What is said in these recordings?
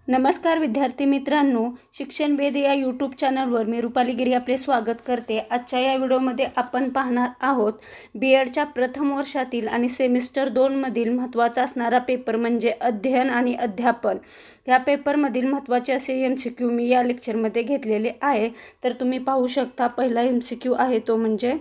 नमस्कार विद्यार्थी मित्रांनो, शिक्षण वेद या यूट्यूब चॅनलवर मी रुपाली गिरी आपले स्वागत करते। आजच्या या व्हिडिओमध्ये आपण पाहणार आहोत बीएडच्या प्रथम वर्षातील आणि सेमिस्टर 2 मधील महत्त्वाचा असणारा पेपर म्हणजे अध्ययन आणि अध्यापन। या पेपरमधील महत्त्वाचे असे एमसीक्यू मी या लेक्चरमध्ये घेतलेले आहे। तर तुम्ही पाहू शकता पहिला एमसीक्यू आहे तो म्हणजे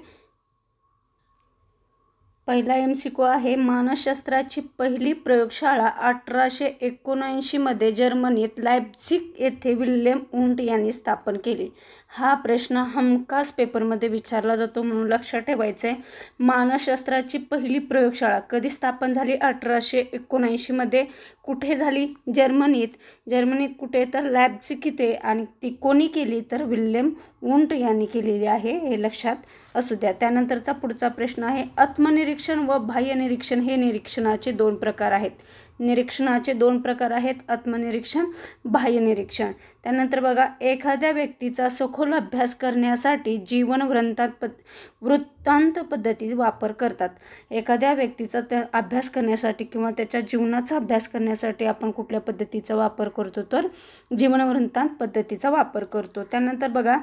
पहिला एमसीक्यू आहे, मानसशास्त्राची पहिली प्रयोगशाळा 1879 मध्ये जर्मनीत लायप्झिग येथे विल्हेम वुंट यांनी स्थापन केली। हा प्रश्न हमखास पेपरमध्ये विचारला जातो म्हणून लक्षात ठेवायचे। मानसशास्त्राची पहिली प्रयोगशाळा कधी स्थापन झाली? 1879 मध्ये। कुठे झाली? जर्मनीत कुठे? तर लायप्झिग इथे। आणि ती कोणी केली? तर विल्हेम वुंट यांनी केलेली आहे, हे लक्षात असू द्या। त्यानंतरचा पुढचा प्रश्न आहे, आत्मनिरीक्षण व बाह्य निरीक्षण हे निरीक्षणाचे दोन प्रकार आहेत। निरीक्षणाचे दोन प्रकार आहेत, आत्मनिरीक्षण, बाह्य निरीक्षण। त्यानंतर बघा, एखाद्या व्यक्तीचा सखोल अभ्यास करण्यासाठी जीवन वृत्तांत पद्धती वापर करतात। एखाद्या व्यक्तीचा अभ्यास करण्यासाठी किंवा त्याच्या जीवनाचा अभ्यास करण्यासाठी आपण कुठल्या पद्धतीचा वापर करतो? तर जीवन वृत्तांत पद्धतीचा वापर करतो। त्यानंतर बघा,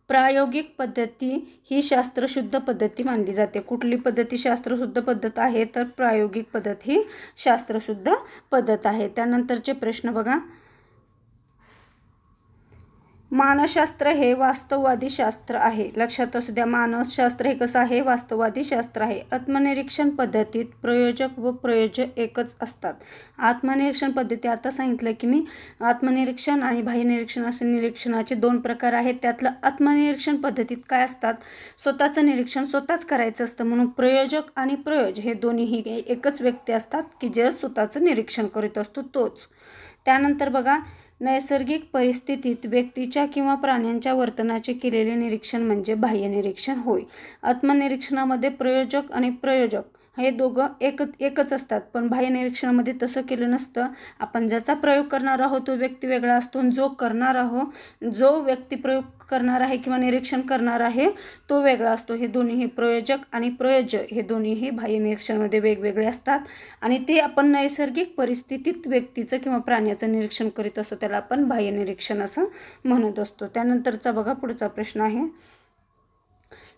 प्रायोगिक पद्धती ही शास्त्रशुद्ध पद्धती मानली जाते। कुठली पद्धती शास्त्रशुद्ध पद्धत आहे? तर प्रायोगिक पद्धत ही शास्त्रशुद्ध पद्धत आहे। त्यानंतरचे प्रश्न बघा, मानसशास्त्र हे वास्तववादी शास्त्र आहे। लक्षात असू द्या, मानसशास्त्र हे कसं आहे? वास्तववादी शास्त्र आहे। आत्मनिरीक्षण पद्धतीत प्रयोजक व प्रयोज्य एकच असतात। आत्मनिरीक्षण पद्धती आता सांगितलं की मी, आत्मनिरीक्षण आणि बाह्य निरीक्षण असे निरीक्षणाचे दोन प्रकार आहेत। त्यातलं आत्मनिरीक्षण पद्धतीत काय असतात? स्वतःचं निरीक्षण स्वतःच करायचं असतं, म्हणून प्रयोजक आणि प्रयोज हे दोन्हीही एकच व्यक्ती असतात की जे स्वतःचं निरीक्षण करीत असतो तोच। त्यानंतर बघा, नैसर्गिक परिस्थितीत व्यक्तीच्या किंवा प्राण्यांच्या वर्तनाचे केलेले निरीक्षण म्हणजे बाह्य निरीक्षण होय। आत्मनिरीक्षणामध्ये प्रयोजक आणि प्रयोजक हे दोघं एकच असतात, पण बाह्य निरीक्षणामध्ये तसं केलं नसतं। आपण ज्याचा प्रयोग करणार आहोत तो व्यक्ती वेगळा असतो, जो व्यक्ती प्रयोग करणार आहे किंवा निरीक्षण करणार आहे तो वेगळा असतो। हे दोन्हीही प्रयोजक आणि प्रयोज्य हे दोन्हीही बाह्य निरीक्षणामध्ये वेगवेगळे असतात आणि ते आपण नैसर्गिक परिस्थितीत व्यक्तीचं किंवा प्राण्याचं निरीक्षण करीत असतो, त्याला आपण बाह्य निरीक्षण असं म्हणत असतो। त्यानंतरचा बघा पुढचा प्रश्न आहे,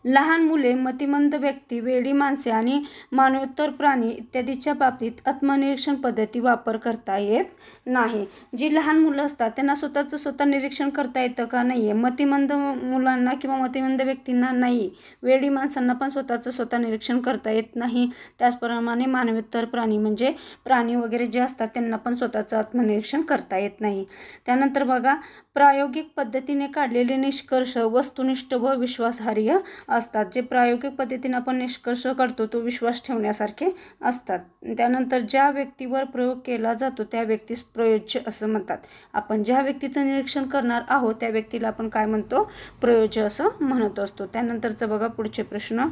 लहान मुले, मतिमंद व्यक्ती, वेडी माणसे आणि मानवोत्तर प्राणी इत्यादीच्या बाबतीत आत्मनिरीक्षण पद्धती वापर करता येत नाही। जी लहान मुलं असतात त्यांना स्वतः निरीक्षण करता येतं का? नाही आहे। मतिमंद मुलांना किंवा मतिमंद व्यक्तींना नाही। वेडी माणसांना पण स्वतः निरीक्षण करता येत नाही। त्याचप्रमाणे मानवोत्तर प्राणी म्हणजे प्राणी वगैरे जे असतात त्यांना पण स्वतःचं आत्मनिरीक्षण करता येत नाही। त्यानंतर बघा, प्रायोगिक पद्धतीने काढलेले निष्कर्ष वस्तुनिष्ठ व विश्वासार्ह असतात। जे प्रायोगिक पद्धतीने आपण निष्कर्ष काढतो तो विश्वास ठेवण्यासारखे असतात। त्यानंतर ज्या व्यक्तीवर प्रयोग केला जातो त्या व्यक्तीस प्रयोज्य असं म्हणतात। आपण ज्या व्यक्तीचं निरीक्षण करणार आहोत त्या व्यक्तीला आपण काय म्हणतो? प्रयोज्य असं म्हणत असतो। त्यानंतरचं बघा पुढचे प्रश्न,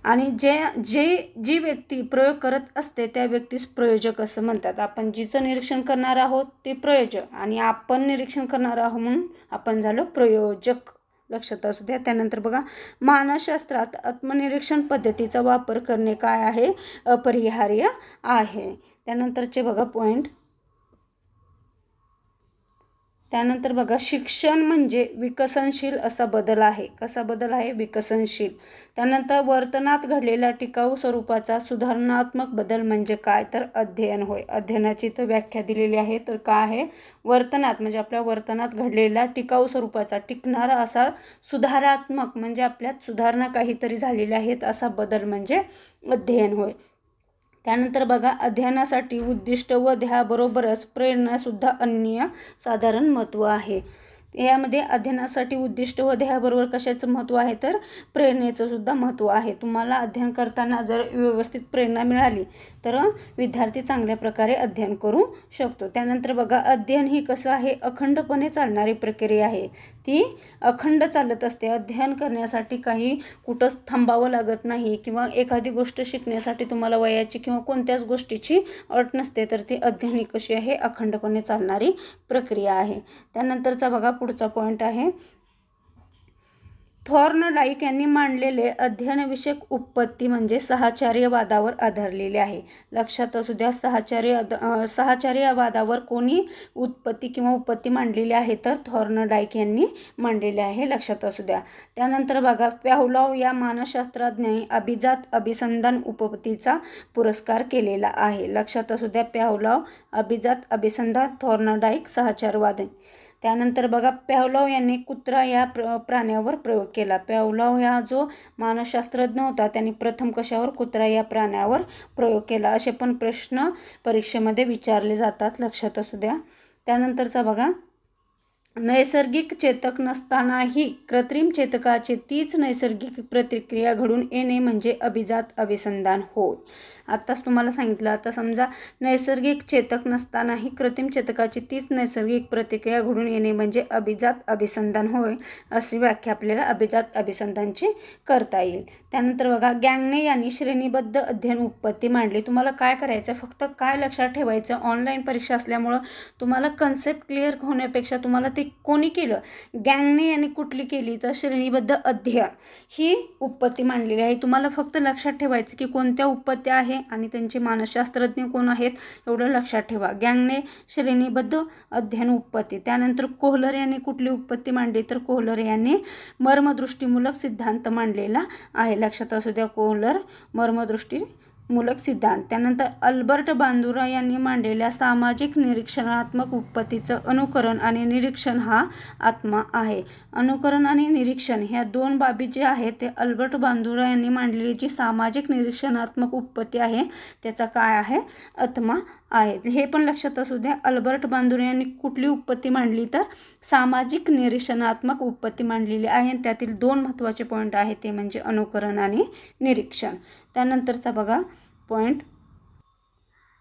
आणि जी व्यक्ती प्रयोग करत असते त्या व्यक्तीस प्रयोजक असं म्हणतात। आपण जिचं निरीक्षण करणार आहोत ते प्रयोजक आणि आपण निरीक्षण करणार आहोत म्हणून आपण झालो प्रयोजक, लक्षात असू द्या। त्यानंतर बघा, मानसशास्त्रात आत्मनिरीक्षण पद्धतीचा वापर करणे काय आहे? अपरिहार्य आहे। त्यानंतरचे बघा पॉईंट, त्यानंतर बघा, शिक्षण म्हणजे विकसनशील असा बदल आहे। कसा बदल आहे? विकसनशील। त्यानंतर वर्तनात घडलेल्या टिकाऊ स्वरूपाचा सुधारणात्मक बदल म्हणजे काय? तर अध्ययन होय। अध्ययनाची तर व्याख्या दिलेली आहे, तर काय आहे? वर्तनात म्हणजे आपल्या वर्तनात घडलेल्या टिकाऊ स्वरूपाचा, टिकणारा असा, सुधारात्मक म्हणजे आपल्यात सुधारणा काहीतरी झालेल्या आहेत असा बदल म्हणजे अध्ययन होय। त्यानंतर बघा, अध्ययनासाठी उद्दिष्ट व ध्येयाबरोबरच प्रेरणासुद्धा अन्य साधारण महत्त्व आहे। यामध्ये अध्ययनासाठी उद्दिष्ट व ध्येयाबरोबर कशाचं महत्त्व आहे? तर प्रेरणेचं सुद्धा महत्त्व आहे। तुम्हाला अध्ययन करताना जर व्यवस्थित प्रेरणा मिळाली तर विद्यार्थी चांगल्या प्रकारे अध्ययन करू शकतो। त्यानंतर बघा, अध्ययन ही कसं आहे? अखंडपणे चालणारी प्रक्रिया आहे, ती अखंड चालत असते। अध्ययन करण्यासाठी काही कुठंच थांबावं लागत नाही किंवा एखादी गोष्ट शिकण्यासाठी तुम्हाला वयाची किंवा कोणत्याच गोष्टीची अट नसते, तर ती अध्ययन ही कशी आहे? अखंडपणे चालणारी प्रक्रिया आहे। त्यानंतरचा बघा पुढचा पॉईंट आहे, थॉर्नडाईक यांनी मांडलेले अध्ययनविषयक उत्पत्ती म्हणजे साहचर्यवादावर आधारलेले आहे. लक्षात असू द्या, साहचर्यवादावर कोणी उत्पत्ती किंवा उपपत्ती मांडलेली आहे तर थॉर्नडाईक यांनी मांडलेले आहे. लक्षात असू द्या. त्यानंतर बघा, पॅव्लोव या मानसशास्त्रज्ञांनी अभिजात अभिसंधान उपपत्तीचा पुरस्कार केलेला आहे. लक्षात असू द्या, पॅव्लोव अभिजात अभिसंधान, थॉर्नडाईक साहचर्यवाद. त्यानंतर बघा, पॅव्लोव यांनी कुत्रा या प्राण्यावर प्रयोग केला. पॅव्लोव हा जो मानसशास्त्रज्ञ होता त्यांनी प्रथम कशावर? कुत्रा या प्राण्यावर प्रयोग केला. असे पण प्रश्न परीक्षेमध्ये विचारले जातात. लक्षात असू द्या. त्यानंतरचा बघा, नैसर्गिक चेतक नसतानाही कृत्रिम चेतकाची तीच नैसर्गिक प्रतिक्रिया घडून येणे म्हणजे अभिजात अभिसंधान होय. आत्ताच तुम्हाला सांगितलं. आता समजा नैसर्गिक चेतक नसतानाही कृत्रिम चेतकाची तीच नैसर्गिक प्रतिक्रिया घडून येणे म्हणजे अभिजात अभिसंधान होय, अशी व्याख्या आपल्याला अभिजात अभिसंधानची करता येईल. त्यानंतर बघा, गॅंगने यांनी श्रेणीबद्ध अध्ययन उत्पत्ती मांडली. तुम्हाला काय करायचं, फक्त काय लक्षात ठेवायचं, ऑनलाईन परीक्षा असल्यामुळं तुम्हाला कन्सेप्ट क्लिअर होण्यापेक्षा तुम्हाला ते कोणी केलं, गॅंगने यांनी कुठली केली तर श्रेणीबद्ध अध्ययन ही उत्पत्ती मांडलेली आहे. तुम्हाला फक्त लक्षात ठेवायचं की कोणत्या उत्पत्त्या आहे आणि त्यांचे मानसशास्त्रज्ञ कोण आहेत एवढं लक्षात ठेवा. गॅंगने श्रेणीबद्ध अध्ययन उत्पत्ती. त्यानंतर कोहलर यांनी कुठली उत्पत्ती मांडली तर कोहलर यांनी मर्मदृष्टीमूलक सिद्धांत मांडलेला आहे. लक्षात असू द्या, कोहलर मर्मदृष्टीमूलक सिद्धांत. त्यानंतर अल्बर्ट बांदुरा यांनी मांडलेल्या सामाजिक निरीक्षणात्मक उत्पत्तीचं अनुकरण आणि निरीक्षण हा आत्मा आहे. अनुकरण आणि निरीक्षण ह्या दोन बाबी जे आहेत ते अल्बर्ट बांदुरा यांनी मांडलेली जी सामाजिक निरीक्षणात्मक उत्पत्ती आहे त्याचा काय आहे? आत्मा आहे. हे पण लक्षात असू द्या. अल्बर्ट बांदुरा यांनी कुठली उत्पत्ती मांडली तर सामाजिक निरीक्षणात्मक उत्पत्ती मांडलेली आहे. त्यातील दोन महत्त्वाचे पॉईंट आहेत ते म्हणजे अनुकरण आणि निरीक्षण. त्यानंतरचा बघा पॉईंट,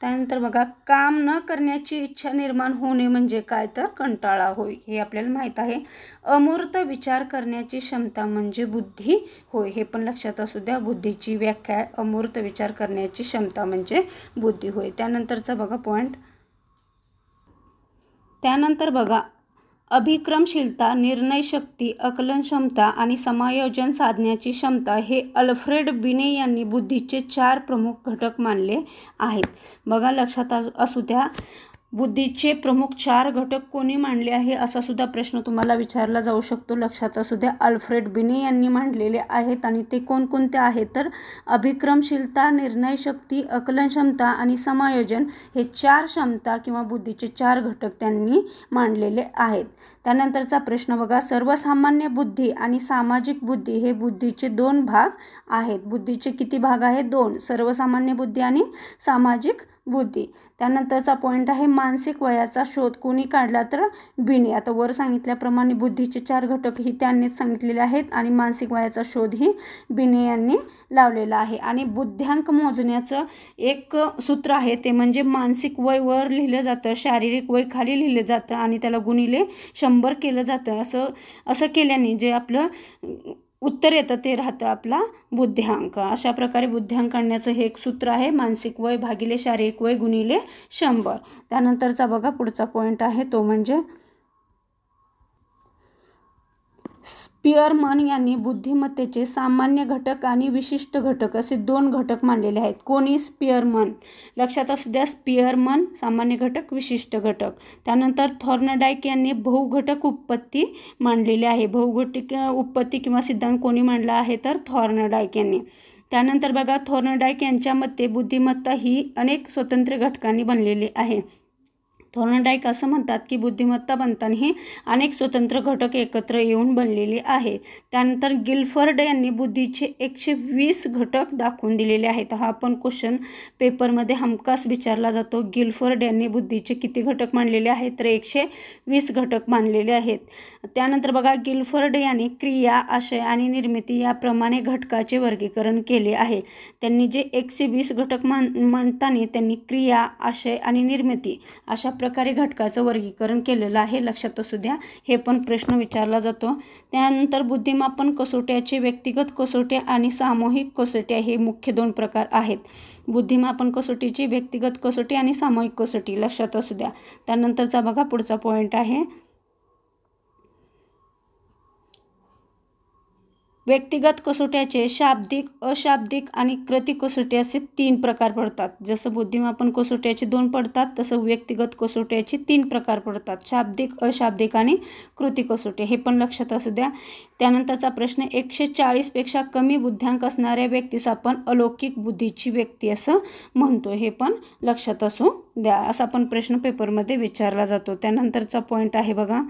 त्यानंतर बघा, काम न करण्याची इच्छा निर्माण होणे म्हणजे काय तर कंटाळा होय, हे आपल्याला माहीत आहे. अमूर्त विचार करण्याची क्षमता म्हणजे बुद्धी होय, हे पण लक्षात असू द्या. बुद्धीची व्याख्या आहे अमूर्त विचार करण्याची क्षमता म्हणजे बुद्धी होय. त्यानंतरचा बघा पॉईंट, त्यानंतर बघा, अभिक्रमशीलता, निर्णयशक्ती, आकलनक्षमता आणि समायोजन साधण्याची क्षमता हे अल्फ्रेड बिने यांनी बुद्धीचे 4 प्रमुख घटक मानले आहेत. बघा, लक्षात असू द्या, बुद्धीचे प्रमुख 4 घटक कोणी मांडले आहे असा सुद्धा प्रश्न तुम्हाला विचारला जाऊ शकतो. लक्षात असू द्या, अल्फ्रेड बिने यांनी मांडलेले आहेत आणि ते कोणकोणते आहेत तर अभिक्रमशीलता, निर्णयशक्ती, आकलनक्षमता आणि समायोजन हे 4 क्षमता किंवा बुद्धीचे 4 घटक त्यांनी मांडलेले आहेत. त्यानंतरचा प्रश्न बघा, सर्वसामान्य बुद्धी आणि सामाजिक बुद्धी हे बुद्धीचे 2 भाग आहेत. बुद्धीचे किती भाग आहेत? 2. सर्वसामान्य बुद्धी आणि सामाजिक बुद्धी. त्यानंतरचा पॉईंट आहे, मानसिक वयाचा शोध कोणी काढला तर बिने. आता वर सांगितल्याप्रमाणे बुद्धीचे 4 घटक ही त्यांनीच सांगितलेले आहेत आणि मानसिक वयाचा शोध ही बिने यांनी लावलेला आहे. आणि बुद्ध्यांक मोजण्याचं एक सूत्र आहे ते म्हणजे मानसिक वय वर लिहिलं जातं, शारीरिक वय खाली लिहिलं जातं आणि त्याला गुणिले 100 केलं जातं. असं केल्याने जे आपलं उत्तर येतं ते राहतं आपला बुद्ध्यांक. अशा प्रकारे बुद्ध्यांक काढण्याचं हे एक सूत्र आहे, मानसिक वय भागिले शारीरिक वय गुणिले 100. त्यानंतरचा बघा पुढचा पॉईंट आहे तो म्हणजे स्पिअरमन यांनी बुद्धिमत्तेचे सामान्य घटक आणि विशिष्ट घटक असे 2 घटक मानलेले आहेत. कोणी? स्पिअरमन. लक्षात असू द्या, स्पिअरमन सामान्य घटक विशिष्ट घटक. त्यानंतर थॉर्नडाईक यांनी बहुघटक उत्पत्ती मांडलेली आहे. बहुघटक उत्पत्ती किंवा सिद्धांत कोणी मांडला आहे तर थॉर्नडाईक यांनी. त्यानंतर बघा, थॉर्नडाईक यांच्या मते बुद्धिमत्ता ही अनेक स्वतंत्र घटकांनी बनलेली आहे. थॉर्नडाईक असं म्हणतात की बुद्धिमत्ता बनताना ही अनेक स्वतंत्र घटक एकत्र येऊन बनलेली आहे. त्यानंतर गिलफर्ड यांनी बुद्धीचे 120 घटक दाखवून दिलेले आहेत. हा पण क्वेश्चन पेपरमध्ये हमखास विचारला जातो. गिलफर्ड यांनी बुद्धीचे किती घटक मांडलेले आहेत तर 120 घटक मांडलेले आहेत. त्यानंतर बघा, गिलफर्ड यांनी क्रिया, आशय आणि निर्मिती याप्रमाणे घटकाचे वर्गीकरण केले आहे. त्यांनी जे 120 घटक मांडताना त्यांनी क्रिया, आशय आणि निर्मिती अशा प्रकारे घटकाचं वर्गीकरण केलेलं आहे. लक्षात असू द्या, हे पण प्रश्न विचारला जातो. त्यानंतर बुद्धिमापन कसोट्याचे व्यक्तिगत कसोट्या आणि सामूहिक कसोट्या हे मुख्य 2 प्रकार आहेत. बुद्धिमापन कसोटीची व्यक्तिगत कसोटी आणि सामूहिक कसोटी लक्षात असू द्या. त्यानंतरचा बघा पुढचा पॉईंट आहे व्यक्तिगत कसोट्याचे शाब्दिक, अशाब्दिक आणि कृती कसोटी असे 3 प्रकार पडतात. जसं बुद्धिमापन कसोट्याचे 2 पडतात, तसं व्यक्तिगत कसोट्याचे 3 प्रकार पडतात. शाब्दिक, अशाब्दिक आणि कृती कसोटी. हे पण लक्षात असू द्या. त्यानंतरचा प्रश्न, 140 पेक्षा कमी बुद्ध्यांक असणाऱ्या व्यक्तीस आपण अलौकिक बुद्धीची व्यक्ती असं म्हणतो. हे पण लक्षात असू द्या. असा पण प्रश्न पेपरमध्ये विचारला जातो. त्यानंतरचा पॉईंट आहे बघा.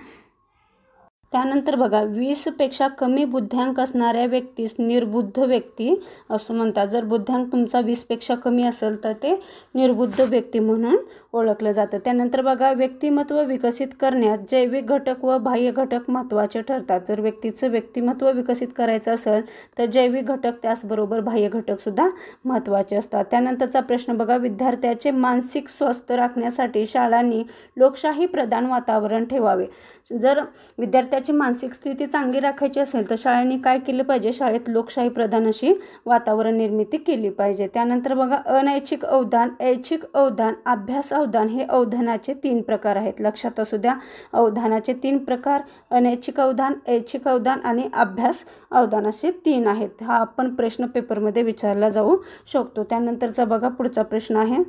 त्यानंतर बघा, 20 पेक्षा कमी बुद्ध्यांक असणाऱ्या व्यक्तीस निर्बुद्ध व्यक्ती असं म्हणतात. जर बुद्ध्यांक तुमचा 20 पेक्षा कमी असेल तर ते निर्बुद्ध व्यक्ती म्हणून ओळखलं जातं. त्यानंतर बघा, व्यक्तिमत्व विकसित करण्यात जैविक घटक व बाह्य घटक महत्त्वाचे ठरतात. जर व्यक्तीचं व्यक्तिमत्व विकसित करायचं असेल तर जैविक घटक त्याचबरोबर बाह्य घटकसुद्धा महत्त्वाचे असतात. त्यानंतरचा प्रश्न बघा, विद्यार्थ्याचे मानसिक स्वास्थ्य राखण्यासाठी शाळांनी लोकशाही प्रधान वातावरण ठेवावे. जर विद्यार्थ्याची मानसिक स्थिती चांगली राखायची असेल तर शाळांनी काय केलं पाहिजे? शाळेत लोकशाही प्रधान अशी वातावरण निर्मिती केली पाहिजे. त्यानंतर बघा, अनैच्छिक अवधान, ऐच्छिक अवधान, अभ्यास अवधान हे अवधानाचे 3 प्रकार आहेत. लक्षात असू द्या. अवधानाचे 3 प्रकार, अनैच्छिक अवधान, ऐच्छिक अवधान आणि अभ्यास अवधान असे 3 आहेत. हा आपण प्रश्न पेपरमध्ये विचारला जाऊ शकतो. त्यानंतरचा बघा पुढचा प्रश्न आहे,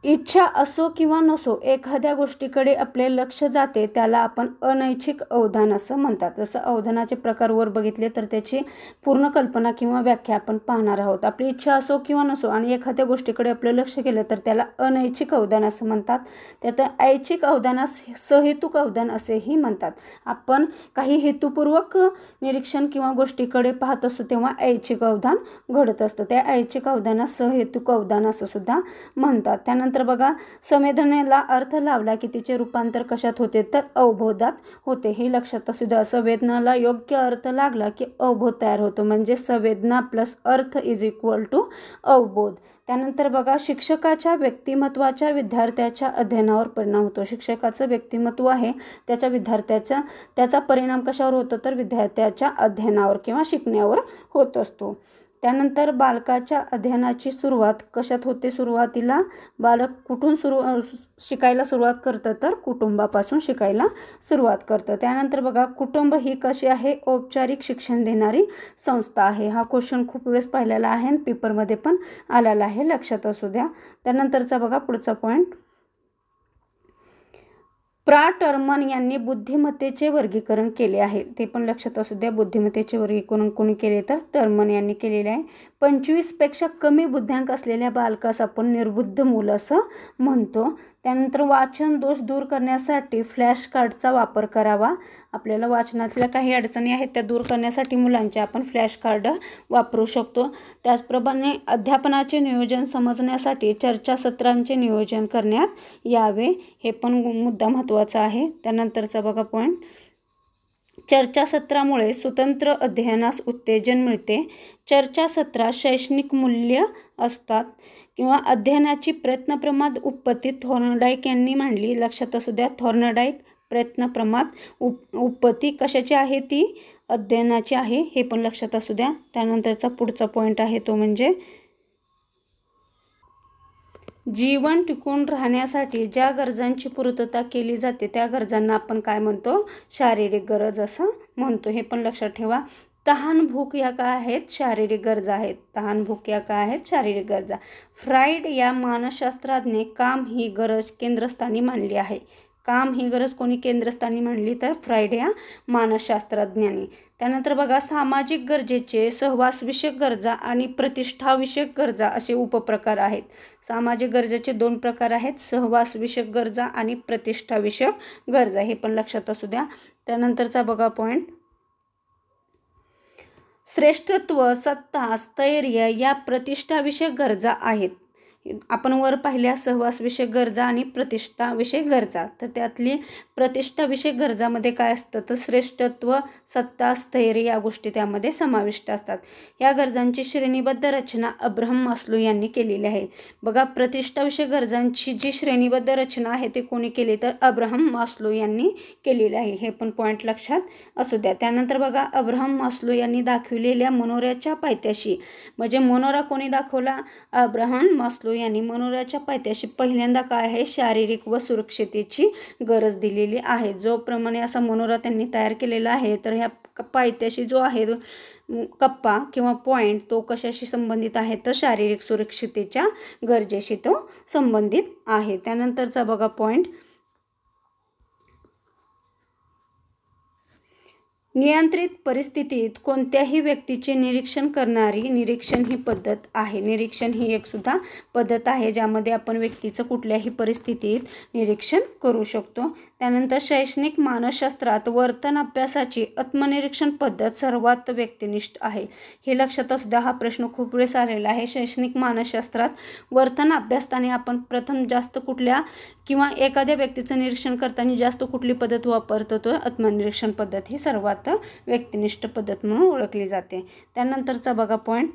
इच्छा असो किंवा नसो एखाद्या गोष्टीकडे आपले लक्ष जाते त्याला आपण अनैच्छिक अवधान असं म्हणतात. जसं अवधानाचे प्रकार वर बघितले तर त्याची पूर्ण कल्पना किंवा व्याख्या आपण पाहणार आहोत. आपली इच्छा असो किंवा नसो आणि एखाद्या गोष्टीकडे आपलं लक्ष गेलं तर त्याला अनैच्छिक अवधान असं म्हणतात. त्यात ऐच्छिक अवधानास सहेतुक अवधान असेही म्हणतात. आपण काही हेतुपूर्वक निरीक्षण किंवा गोष्टीकडे पाहत असतो तेव्हा ऐच्छिक अवधान घडत असतं. त्या ऐच्छिक अवधानास सहेतुक अवधान असं सुद्धा म्हणतात. त्यानंतर बघा, संवेदनेला अर्थ लावला की तिचे रूपांतर कशात होते? तर अवबोधात होते. हे लक्षात असू द्या. संवेदनाला योग्य अर्थ लागला की अवबोध तयार होतो. म्हणजे संवेदना plus earth is equal to अवबोध. त्यानंतर बघा, शिक्षकाच्या व्यक्तिमत्वाच्या विद्यार्थ्याच्या अध्ययनावर परिणाम होतो. शिक्षकाचं व्यक्तिमत्व आहे त्याच्या विद्यार्थ्याचा त्याचा परिणाम कशावर होतो? तर विद्यार्थ्याच्या अध्ययनावर किंवा शिकण्यावर होत असतो. त्यानंतर बालकाच्या अध्ययनाची सुरुवात कशात होते? सुरुवातीला बालक कुठून शिकायला सुरुवात करतं? तर कुटुंबापासून शिकायला सुरुवात करतं. त्यानंतर बघा, कुटुंब ही कशी आहे? औपचारिक शिक्षण देणारी संस्था आहे. हा क्वेश्चन खूप वेळेस पाहिलेला आहे आणि पेपरमध्ये पण आलेला आहे. लक्षात असू द्या. त्यानंतरचा बघा पुढचा पॉईंट, प्रा टर्मन यांनी बुद्धिमत्तेचे वर्गीकरण केले आहे. ते पण लक्षात असू द्या. बुद्धिमत्तेचे वर्गीकरण कोणी केले? तर टर्मन यांनी केलेले आहे. 25 पेक्षा कमी बुद्ध्यांक असलेल्या बालकास आपण निर्बुद्ध मूल असं म्हणतो. त्यानंतर वाचन दोष दूर करण्यासाठी फ्लॅश कार्डचा वापर करावा. आपल्याला वाचनातल्या काही अडचणी आहेत त्या दूर करण्यासाठी मुलांचे आपण फ्लॅश कार्ड वापरू शकतो. त्याचप्रमाणे अध्यापनाचे नियोजन समजण्यासाठी चर्चासत्रांचे नियोजन करण्यात यावे. हे पण मुद्दा महत्त्वाचा आहे. त्यानंतरचा बघा पॉईंट, चर्चासत्रामुळे स्वतंत्र अध्ययनास उत्तेजन मिळते. चर्चासत्रात शैक्षणिक मूल्य असतात किंवा अध्ययनाची प्रयत्नप्रमाद उत्पत्ती थॉर्नडाईक यांनी मांडली. लक्षात असू द्या. थॉर्नडाईक, प्रयत्नप्रमाद उत्पत्ती कशाची आहे? ती अध्ययनाची आहे. हे पण लक्षात असू द्या. त्यानंतरचा पुढचा पॉईंट आहे तो म्हणजे जीवन टिकून राहण्यासाठी ज्या गरजांची पूर्तता केली जाते त्या गरजांना आपण काय म्हणतो? शारीरिक गरज असं म्हणतो. हे पण लक्षात ठेवा. तहान भूक या काय आहेत? शारीरिक गरजा आहेत. तहान भूक या काय आहेत? शारीरिक गरजा. फ्राइड या मानसशास्त्रज्ञाने काम ही गरज केंद्रस्थानी मांडली आहे. काम ही गरज कोणी केंद्रस्थानी मांडली? तर फ्राइड या मानसशास्त्रज्ञांनी. त्यानंतर बघा, सामाजिक गरजेचे सहवासविषयक गरजा आणि प्रतिष्ठाविषयक गरजा असे उपप्रकार आहेत. सामाजिक गरजेचे 2 प्रकार आहेत, सहवासविषयक गरजा आणि प्रतिष्ठाविषयक गरजा. हे पण लक्षात असू द्या. त्यानंतरचा बघा पॉईंट, श्रेष्ठत्व, सत्ता, स्थैर्य या प्रतिष्ठाविषयक गरजा आहेत. आपण वर पाहिल्या सहवासविषयक गरजा आणि प्रतिष्ठाविषयक गरजा. तर त्यातली प्रतिष्ठाविषयक गरजामध्ये काय असतं? तर श्रेष्ठत्व, सत्ता, स्थैर्य या गोष्टी त्यामध्ये समाविष्ट असतात. या गरजांची श्रेणीबद्ध रचना अब्राहम मास्लो यांनी केलेली आहे. बघा, प्रतिष्ठाविषयक गरजांची जी श्रेणीबद्ध रचना आहे ते कोणी केली? तर अब्राहम मास्लो यांनी केलेली आहे. हे पण पॉईंट लक्षात असू द्या. त्यानंतर बघा, अब्राहम मास्लो यांनी दाखविलेल्या मनोऱ्याच्या पायथ्याशी, म्हणजे मनोरा कोणी दाखवला? अब्राहम मास्लो यांनी मनोराच्या पायथ्याशी पहिल्यांदा काय आहे, शारीरिक व सुरक्षितेची गरज दिलेली आहे. जो प्रमाणे असा मनोरा त्यांनी तयार केलेला आहे, तर ह्या पायथ्याशी जो आहे कप्पा किंवा पॉईंट तो कशाशी संबंधित आहे, तर शारीरिक सुरक्षितेच्या गरजेशी तो संबंधित आहे. त्यानंतरचा बघा पॉईंट, नियंत्रित परिस्थितीत कोणत्याही व्यक्तीचे निरीक्षण करणारी निरीक्षण ही पद्धत आहे. निरीक्षण ही एक सुद्धा पद्धत आहे ज्यामध्ये आपण व्यक्तीचं कुठल्याही परिस्थितीत निरीक्षण करू शकतो. त्यानंतर शैक्षणिक मानसशास्त्रात वर्तन अभ्यासाची आत्मनिरीक्षण पद्धत सर्वात व्यक्तिनिष्ठ आहे. हे लक्षात असू द्या, हा प्रश्न खूप वेळेस आलेला आहे. शैक्षणिक मानसशास्त्रात वर्तन अभ्यासताना आपण प्रथम जास्त कुठल्या किंवा एखाद्या व्यक्तीचं निरीक्षण करताना जास्त कुठली पद्धत वापरतो, तो आत्मनिरीक्षण पद्धत ही सर्वात व्यक्तिनिष्ठ पद्धत म्हणून ओळखली जाते. त्यानंतरचा बघा पॉईंट,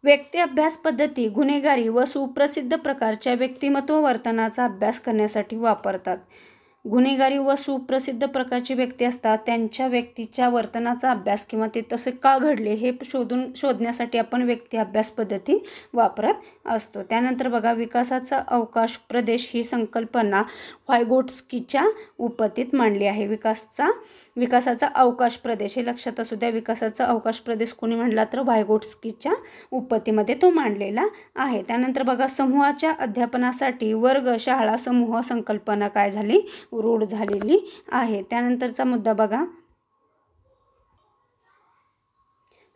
व्यक्ती अभ्यास पद्धती गुन्हेगारी व सुप्रसिद्ध प्रकारच्या व्यक्तिमत्व वर्तनाचा अभ्यास करण्यासाठी वापरतात. गुन्हेगारी व सुप्रसिद्ध प्रकारची व्यक्ती असतात, त्यांच्या व्यक्तीच्या वर्तनाचा अभ्यास किंवा ते तसे का घडले हे शोधण्यासाठी आपण व्यक्ती अभ्यास पद्धती वापरत असतो. त्यानंतर बघा, विकासाचा अवकाश प्रदेश ही संकल्पना व्हायगोट्स्कीच्या उपतीत मांडली आहे. विकासाचा अवकाश प्रदेश हे लक्षात असू द्या. विकासाचा अवकाश प्रदेश कोणी मांडला, तर व्हायगोट्स्कीच्या उपतीमध्ये तो मांडलेला आहे. त्यानंतर बघा, समूहाच्या अध्यापनासाठी वर्ग, शाळा, समूह संकल्पना काय झाली, रूढ झालेली आहे. त्यानंतरचा मुद्दा बघा,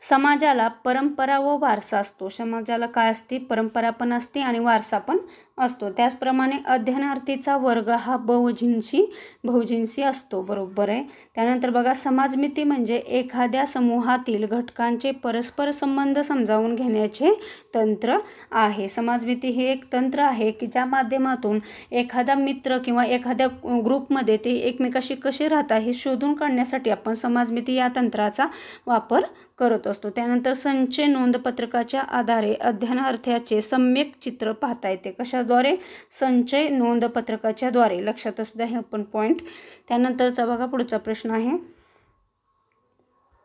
समाजाला परंपरा व वारसा असतो. समाजाला काय असते, परंपरा पण असते आणि वारसा पण असतो. त्याचप्रमाणे अध्ययनार्थीचा वर्ग हा बहुजिन्सी असतो. बरोबर आहे. त्यानंतर बघा, समाजमिती म्हणजे एखाद्या समूहातील घटकांचे परस्पर संबंध समजावून घेण्याचे तंत्र आहे. समाजमिती हे एक तंत्र आहे की ज्या माध्यमातून एखादा मित्र किंवा एखाद्या ग्रुपमध्ये ते एकमेकाशी कसे राहतात हे शोधून काढण्यासाठी आपण समाजमिती या तंत्राचा वापर करत असतो. त्यानंतर संचय नोंदपत्रकाच्या आधारे अध्ययनार्थ्याचे सम्यक चित्र पाहता येते. कशाद्वारे, संचय नोंदपत्रकाच्या द्वारे. लक्षात असू द्या हे पण पॉईंट. त्यानंतरचा बघा पुढचा प्रश्न आहे,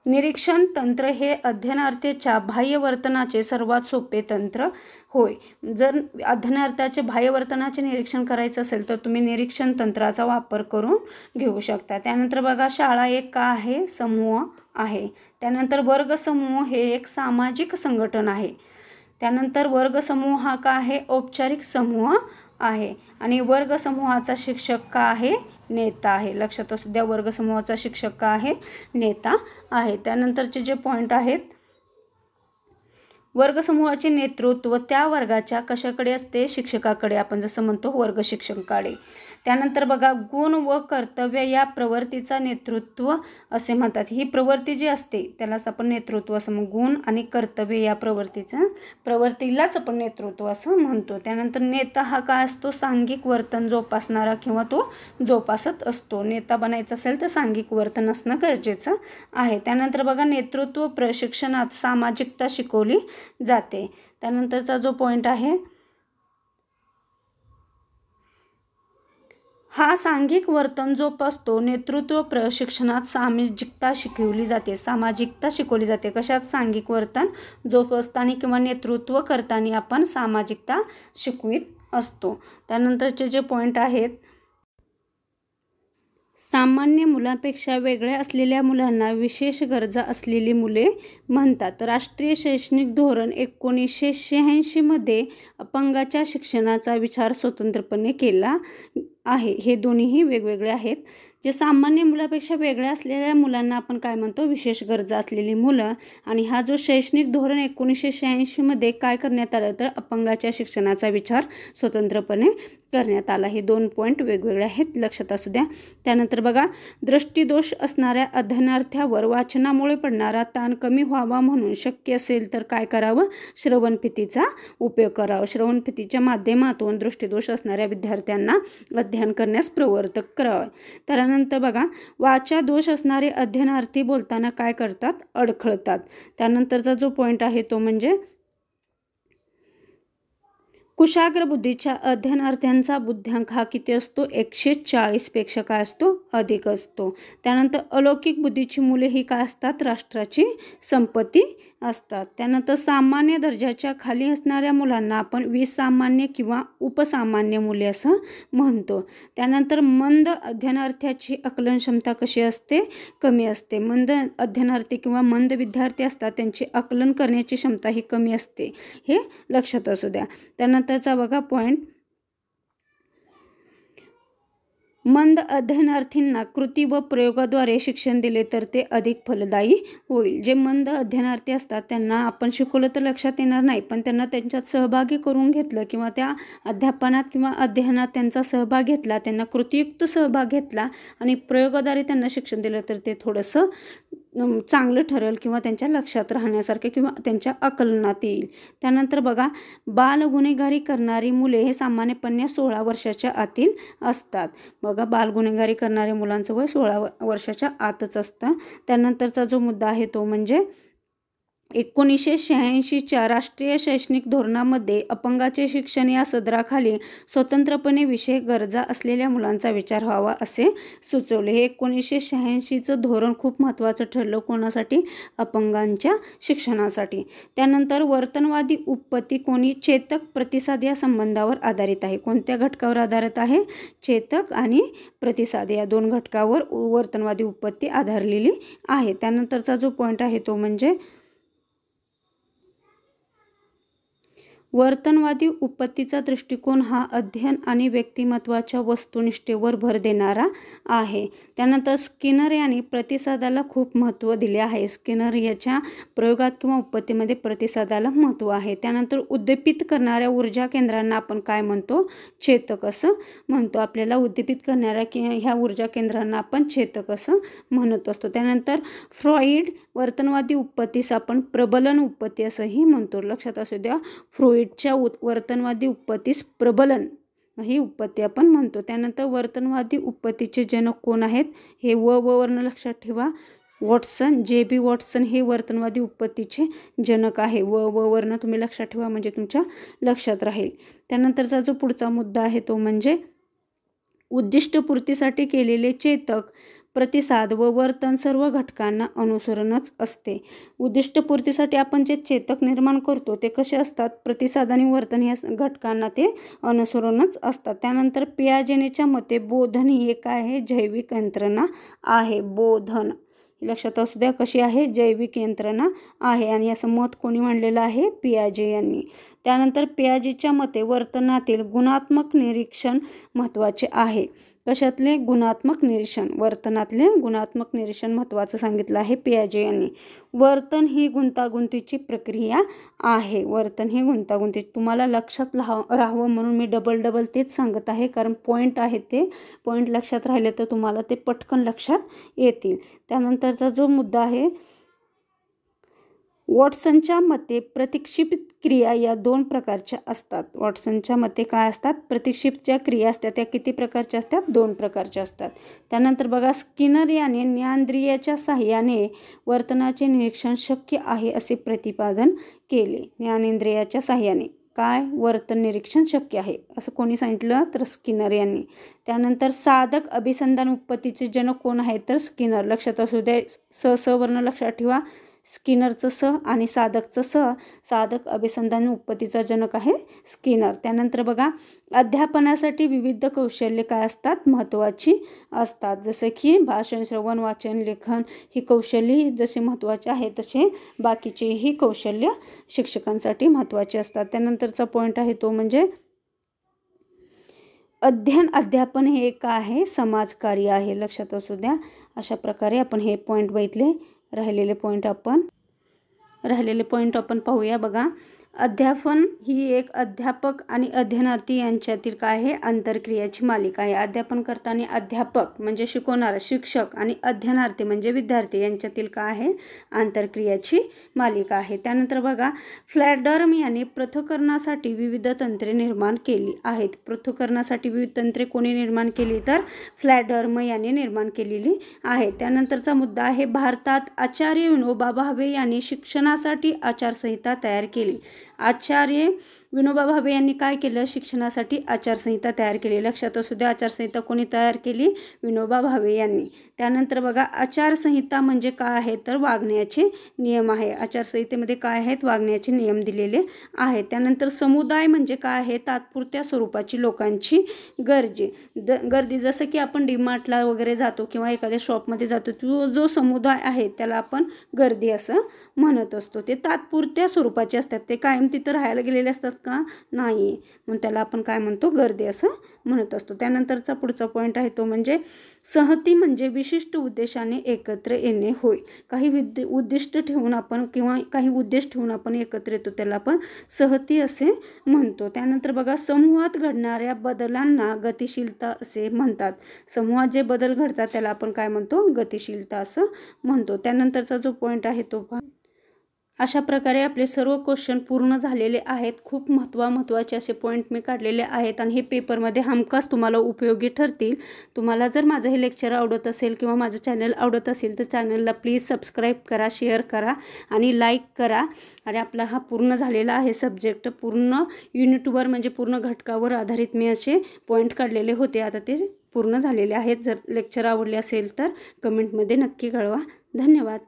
निरीक्षण तंत्र हे अध्ययनार्थीच्या बाह्य वर्तनाचे सर्वात सोपे तंत्र होय. जर अध्ययनार्थाचे बाह्य वर्तनाचे निरीक्षण करायचं असेल तर तुम्ही निरीक्षण तंत्राचा वापर करून घेऊ शकता. त्यानंतर बघा, शाळा एक का आहे, समूह आहे. त्यानंतर वर्गसमूह हे एक सामाजिक संघटन आहे. त्यानंतर वर्गसमूह हा का आहे, औपचारिक समूह आहे. आणि वर्गसमूहाचा शिक्षक का आहे, नेता आहे. लक्षात असू द्या, वर्गसमूहाचा शिक्षक का आहे, नेता आहे. त्यानंतरचे जे पॉईंट आहेत, वर्गसमूहाचे नेतृत्व त्या वर्गाच्या कशाकडे असते, शिक्षकाकडे. आपण जसं म्हणतो वर्ग शिक्षकाकडे. त्यानंतर बघा, गुण व कर्तव्य या प्रवृत्तीचा नेतृत्व असे म्हणतात. ही प्रवृत्ती जी असते त्यालाच आपण नेतृत्व असं म्हणतो. गुण आणि कर्तव्य या प्रवृत्तीलाच आपण नेतृत्व असं म्हणतो. त्यानंतर नेता हा काय असतो, सांघिक वर्तन जोपासणारा किंवा तो जोपासत असतो. नेता बनायचं असेल तर सांघिक वर्तन असणं गरजेचं आहे. त्यानंतर बघा, नेतृत्व प्रशिक्षणात सामाजिकता शिकवली जाते. त्यानंतरचा जो पॉईंट आहे, हा सांघिक वर्तन जोपासतो. नेतृत्व प्रशिक्षणात सामाजिकता शिकवली जाते. सामाजिकता शिकवली जाते. कशात, सांघिक वर्तन जोपासताना किंवा नेतृत्व करताना आपण सामाजिकता शिकवित असतो. त्यानंतरचे जे पॉईंट आहेत, सामान्य मुलांपेक्षा वेगळ्या असलेल्या मुलांना विशेष गरजा असलेली मुले म्हणतात. राष्ट्रीय शैक्षणिक धोरण 1986 मध्ये अपंगाच्या शिक्षणाचा विचार स्वतंत्रपणे केला आहे. हे दोन्हीही वेगवेगळे आहेत. जे सामान्य मुलापेक्षा वेगळ्या असलेल्या मुलांना आपण काय म्हणतो, विशेष गरजा असलेली मुलं. आणि हा जो शैक्षणिक धोरण 1986 मध्ये काय करण्यात आलं, तर अपंगाच्या शिक्षणाचा विचार स्वतंत्रपणे करण्यात आला. हे दोन पॉईंट वेगवेगळे आहेत, लक्षात असू द्या. त्यानंतर बघा, दृष्टिदोष असणाऱ्या अध्ययनार्थ्यावर वाचनामुळे पडणारा ताण कमी व्हावा म्हणून शक्य असेल तर काय करावं, श्रवणफितीचा उपयोग करावा. श्रवणफितीच्या माध्यमातून दृष्टिदोष असणाऱ्या विद्यार्थ्यांना अध्ययन करण्यास प्रवृत्त करावे. त्यानंतर बघा, वाचा दोष असणारे अध्ययनार्थी बोलताना काय करतात, अडखळतात. त्यानंतरचा जो पॉईंट आहे तो म्हणजे कुशाग्र बुद्धीच्या अध्ययनार्थ्यांचा बुद्ध्यांक हा किती असतो? 140 पेक्षा काय असतो? अधिक असतो. त्यानंतर अलौकिक बुद्धीची मुले ही काय असतात? राष्ट्राची संपत्ती असतात. त्यानंतर सामान्य दर्जाच्या खाली असणाऱ्या मुलांना आपण विसामान्य किंवा उपसामान्य मुले असं म्हणतो. त्यानंतर मंद अध्ययनार्थ्याची आकलन क्षमता कशी असते? कमी असते. मंद अध्ययनार्थी किंवा मंद विद्यार्थी असतात त्यांची आकलन करण्याची क्षमता ही कमी असते, हे लक्षात असू द्या. त्यानंतरचा बघा पॉईंट, मंद अध्ययनार्थींना कृती व प्रयोगाद्वारे शिक्षण दिले तर ते अधिक फलदायी होईल. जे मंद अध्ययनार्थी असतात त्यांना आपण शिकवलं तर लक्षात येणार नाही, पण त्यांना त्यांच्यात सहभागी करून घेतलं किंवा त्या अध्यापनात किंवा अध्ययनात त्यांचा सहभाग घेतला, त्यांना कृतीयुक्त सहभाग घेतला आणि प्रयोगाद्वारे त्यांना शिक्षण दिलं तर ते थोडंसं चांगलं ठरेल किंवा त्यांच्या लक्षात राहण्यासारखे किंवा त्यांच्या आकलनात येईल. त्यानंतर बघा, बाल गुन्हेगारी करणारी मुले हे सामान्यपणे 16 वर्षाच्या आतील असतात. बघा, बाल गुन्हेगारी करणाऱ्या मुलांचं वय 16 वर्षाच्या आतच असतं. त्यानंतरचा जो मुद्दा आहे तो म्हणजे 1986च्या राष्ट्रीय शैक्षणिक धोरणामध्ये अपंगाचे शिक्षण या सदराखाली स्वतंत्रपणे विषय गरजा असलेल्या मुलांचा विचार व्हावा असे सुचवले. हे 1986चं धोरण खूप महत्त्वाचं ठरलं. कोणासाठी? अपंगांच्या शिक्षणासाठी. त्यानंतर वर्तनवादी उत्पत्ती कोणी? चेतक प्रतिसाद या संबंधावर आधारित आहे. कोणत्या घटकावर आधारित आहे? चेतक आणि प्रतिसाद या दोन घटकावर वर्तनवादी उत्पत्ती आधारलेली आहे. त्यानंतरचा जो पॉईंट आहे तो म्हणजे वर्तनवादी उत्पत्तीचा दृष्टिकोन हा अध्ययन आणि व्यक्तिमत्वाच्या वस्तुनिष्ठेवर भर देणारा आहे. त्यानंतर स्किनर यांनी प्रतिसादाला खूप महत्त्व दिले आहे. स्किनर याच्या प्रयोगात किंवा उत्पत्तीमध्ये प्रतिसादाला महत्त्व आहे. त्यानंतर उद्दीपित करणाऱ्या ऊर्जा केंद्रांना आपण काय म्हणतो? चेतक असं म्हणतो. आपल्याला उद्दीपित करणाऱ्या ह्या ऊर्जा केंद्रांना आपण चेतक असं म्हणत असतो. त्यानंतर फ्रॉइड वर्तनवादी उत्पत्तीस आपण प्रबलन उत्पत्ती असंही म्हणतो. लक्षात असू द्या, फ्रॉइडच्या वर्तनवादी उत्पत्तीस प्रबलन ही उत्पत्ती आपण म्हणतो. त्यानंतर वर्तनवादी उत्पत्तीचे जनक कोण आहेत? हे वर्ण लक्षात ठेवा. Watson, JB. वॉटसन हे वर्तनवादी उत्पत्तीचे जनक आहे. वर्ण तुम्ही लक्षात ठेवा म्हणजे तुमच्या लक्षात राहील. त्यानंतरचा जो पुढचा मुद्दा आहे तो म्हणजे उद्दिष्टपूर्तीसाठी केलेले चेतक प्रतिसाद व वर्तन सर्व घटकांना अनुसरूनच असते. उद्दिष्टपूर्तीसाठी आपण जे चेतक निर्माण करतो ते कसे असतात? प्रतिसाद आणि वर्तन या घटकांना ते अनुसरूनच असतात. त्यानंतर पियाजेच्या मते बोधन ही एक आहे जैविक यंत्रणा आहे. बोधन लक्षात असू द्या कशी आहे? जैविक यंत्रणा आहे आणि असं मत कोणी मांडलेलं आहे? पियाजे यांनी. त्यानंतर पियाजेच्या मते वर्तनातील गुणात्मक निरीक्षण महत्त्वाचे आहे. कशातले? गुणात्मक निरीक्षण. वर्तनातले गुणात्मक निरीक्षण महत्त्वाचं सांगितलं आहे पियाजे यांनी. वर्तन ही गुंतागुंतीची प्रक्रिया आहे. वर्तन ही गुंतागुंतीची, तुम्हाला लक्षात राहावं म्हणून मी डबल तेच सांगत आहे, कारण पॉईंट आहे ते पॉईंट लक्षात राहिले तर तुम्हाला ते पटकन लक्षात येतील. त्यानंतरचा जो मुद्दा आहे, वॉटसनच्या मते प्रतिक्षिप्त क्रिया या 2 प्रकारच्या असतात. वॉटसनच्या मते काय असतात? प्रतिक्षिप्त क्रिया असतात त्या किती प्रकारच्या असतात? 2 प्रकारच्या असतात. त्यानंतर बघा, स्किनर याने ज्ञानेंद्रियाच्या साहाय्याने वर्तनाचे निरीक्षण शक्य आहे असे प्रतिपादन केले. ज्ञानेंद्रियाच्या साहाय्याने काय? वर्तन निरीक्षण शक्य आहे असं कोणी सांगितलं? तर स्किनर यांनी. त्यानंतर साधक अभिसंधान उत्पत्तीचे जनक कोण आहेत? तर स्किनर. लक्षात असू दे, स वर्ण लक्षात ठेवा. स्किनरचं स आणि साधकचं स. साधक अभिसंधान उत्पत्तीचा जनक आहे स्किनर. त्यानंतर बघा, अध्यापनासाठी विविध कौशल्ये काय असतात? महत्त्वाची असतात. जसे की भाषण, श्रवण, वाचन, लेखन ही कौशल्ये जसे महत्त्वाचे आहेत तसे बाकीचेही कौशल्य शिक्षकांसाठी महत्त्वाचे असतात. त्यानंतरचा पॉईंट आहे तो म्हणजे अध्यापन हे काय आहे? समाजकार्य आहे. लक्षात असू द्या. अशा प्रकारे आपण हे पॉईंट बघितले. राहिलेले पॉईंट आपण पाहूया. बघा, अध्यापन ही एक अध्यापक आणि अध्ययनार्थी यांच्यातील काय आहे? आंतरक्रियाची मालिका आहे. अध्यापन करताना अध्यापक म्हणजे शिकवणारा शिक्षक आणि अध्ययनार्थी म्हणजे विद्यार्थी यांच्यातील काय आहे? आंतरक्रियाची मालिका आहे. त्यानंतर बघा, फ्लॅडर्म यांनी पृथक्करणासाठी विविध तंत्रे निर्माण केली आहेत. पृथक्करणासाठी विविध तंत्रे कोणी निर्माण केली? तर फ्लॅडर्म यांनी निर्माण केलेली आहे. त्यानंतरचा मुद्दा आहे, भारतात आचार्य विनोबा भावे यांनी शिक्षणासाठी आचारसंहिता तयार केली. आचार्य विनोबा भावे यांनी काय केलं, शिक्षणासाठी आचारसंहिता तयार केली. लक्षात असू द्या, आचारसंहिता कोणी तयार केली, विनोबा भावे यांनी. त्यानंतर बघा, आचारसंहिता म्हणजे काय आहे तर वागण्याचे नियम आहे. आचारसंहितेमध्ये काय आहेत, वागण्याचे नियम दिलेले आहेत. त्यानंतर समुदाय म्हणजे काय आहे, तात्पुरत्या स्वरूपाची लोकांची गर्दी. जसं की आपण डीमार्टला वगैरे जातो किंवा एखाद्या शॉपमध्ये जातो, तो जो समुदाय आहे त्याला आपण गर्दी असं म्हणत असतो. ते तात्पुरत्या स्वरूपाचे असतात, ते कायम तिथं राहायला गेलेले असतात का, नाही, म्हणून त्याला आपण काय म्हणतो, गर्दी असं म्हणत असतो. त्यानंतरचा पुढचा पॉईंट आहे तो म्हणजे सहती म्हणजे विशिष्ट उद्देशाने एकत्र येणे होय. काही उद्दिष्ट ठेवून आपण किंवा काही उद्देश ठेवून आपण एकत्र येतो, त्याला आपण सहती असे म्हणतो. त्यानंतर बघा, समूहात घडणाऱ्या बदलांना गतिशीलता असे म्हणतात. समूहात जे बदल घडतात त्याला आपण काय म्हणतो, गतिशीलता असं म्हणतो. त्यानंतरचा जो पॉईंट आहे तो अशा प्रकारे आपले सर्व क्वेश्चन पूर्ण झालेले आहेत. खूप महत्त्वाचे असे पॉईंट मी काढलेले आहेत आणि हे पेपरमध्ये हमखास तुम्हाला उपयोगी ठरतील. तुम्हाला जर माझं हे लेक्चर आवडत असेल किंवा माझं चॅनल आवडत असेल तर चॅनलला प्लीज सबस्क्राईब करा, शेअर करा आणि लाईक करा. आणि आपला हा पूर्ण झालेला आहे सब्जेक्ट. पूर्ण युनिटवर म्हणजे पूर्ण घटकावर आधारित मी असे पॉईंट काढलेले होते. आता ते पूर्ण झालेले आहेत. जर लेक्चर आवडले असेल तर कमेंटमध्ये नक्की कळवा. धन्यवाद.